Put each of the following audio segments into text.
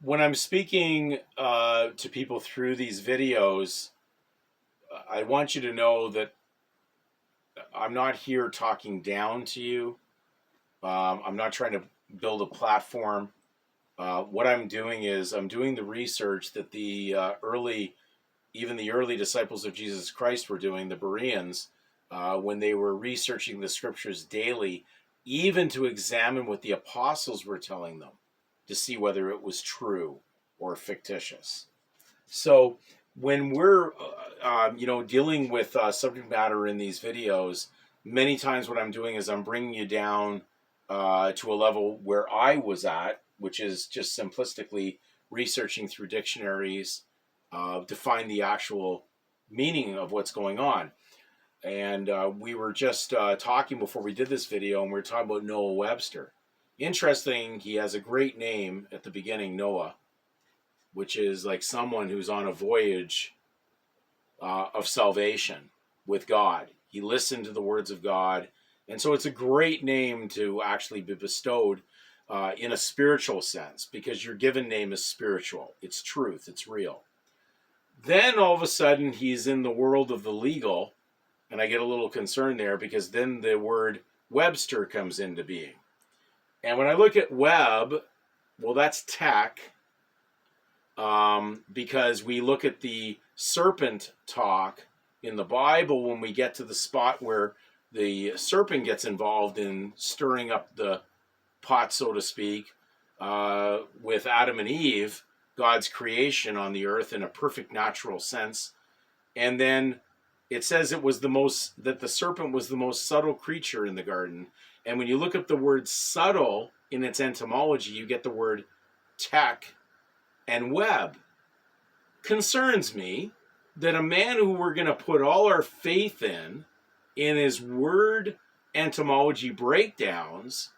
when I'm speaking to people through these videos, I want you to know that I'm not here talking down to you. I'm not trying to build a platform. What I'm doing is I'm doing the research that even the early disciples of Jesus Christ were doing, the Bereans, when they were researching the scriptures daily, even to examine what the apostles were telling them to see whether it was true or fictitious. So when we're, dealing with subject matter in these videos, many times what I'm doing is I'm bringing you down to a level where I was at, which is just simplistically researching through dictionaries to find the actual meaning of what's going on. And we were just talking before we did this video, and we were talking about Noah Webster. Interesting, he has a great name at the beginning, Noah, which is like someone who's on a voyage of salvation with God. He listened to the words of God. And so it's a great name to actually be bestowed in a spiritual sense, because your given name is spiritual. It's truth. It's real. Then all of a sudden he's in the world of the legal, and I get a little concerned there because then the word Webster comes into being. And when I look at web, well, that's tech, because we look at the serpent talk in the Bible when we get to the spot where the serpent gets involved in stirring up the pot, so to speak, with Adam and Eve, God's creation on the earth in a perfect natural sense. And then it says that the serpent was the most subtle creature in the garden. And when you look up the word subtle in its etymology, you get the word tech and web. Concerns me that a man who we're going to put all our faith in his word etymology breakdowns,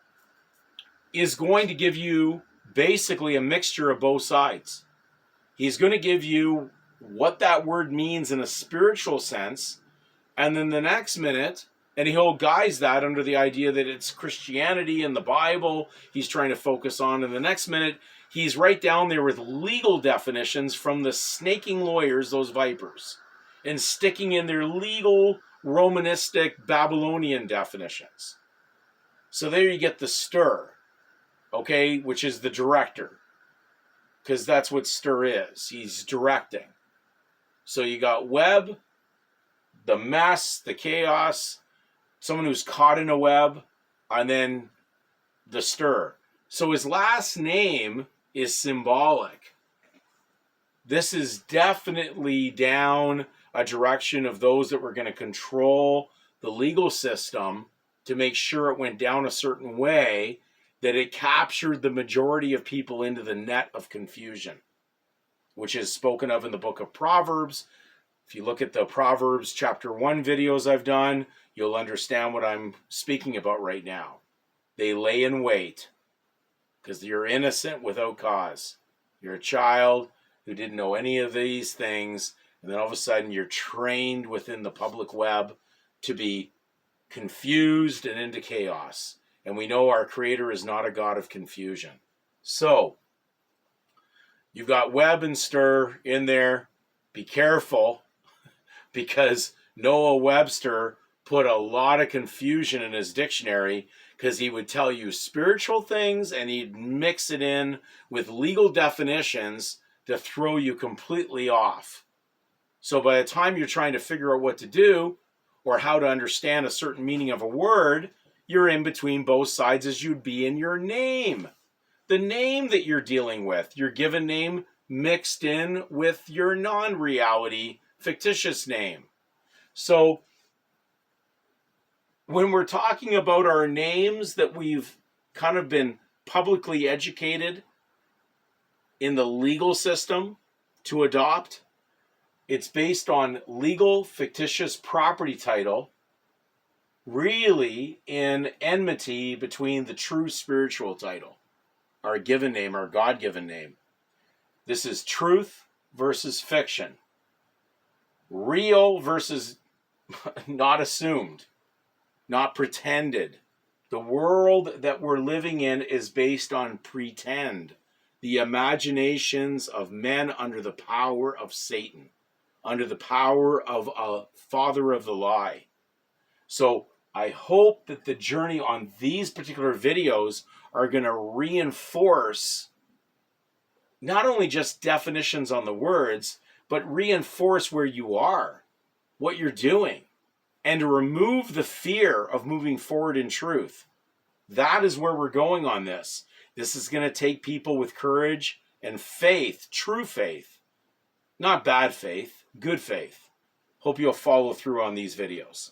is going to give you basically a mixture of both sides. He's going to give you what that word means in a spiritual sense, and then the next minute, and he'll guise that under the idea that it's Christianity and the Bible he's trying to focus on, and the next minute he's right down there with legal definitions from the snaking lawyers, those vipers, and sticking in their legal Romanistic Babylonian definitions. So there you get the ster, okay, which is the director, because that's what ster is. He's directing. So you got web, the mess, the chaos, someone who's caught in a web, and then the ster. So his last name is symbolic. This is definitely down a direction of those that were going to control the legal system to make sure it went down a certain way, that it captured the majority of people into the net of confusion, which is spoken of in the book of Proverbs. If you look at the Proverbs chapter 1 videos I've done, you'll understand what I'm speaking about right now. They lay in wait because you're innocent without cause. You're a child who didn't know any of these things, and then all of a sudden you're trained within the public web to be confused and into chaos. And we know our Creator is not a God of confusion. So, you've got web and stir in there. Be careful, because Noah Webster put a lot of confusion in his dictionary, because he would tell you spiritual things and he'd mix it in with legal definitions to throw you completely off. So by the time you're trying to figure out what to do or how to understand a certain meaning of a word, you're in between both sides, as you'd be in your name. The name that you're dealing with, your given name mixed in with your non-reality fictitious name. So when we're talking about our names that we've kind of been publicly educated in the legal system to adopt, it's based on legal fictitious property title, really in enmity between the true spiritual title, our given name, our God-given name. This is truth versus fiction. Real versus not assumed, not pretended. The world that we're living in is based on pretend. the imaginations of men under the power of Satan, under the power of a father of the lie. So I hope that the journey on these particular videos are going to reinforce not only just definitions on the words, but reinforce where you are, what you're doing, and to remove the fear of moving forward in truth. That is where we're going on this. This is going to take people with courage and faith, true faith, not bad faith, good faith. Hope you'll follow through on these videos.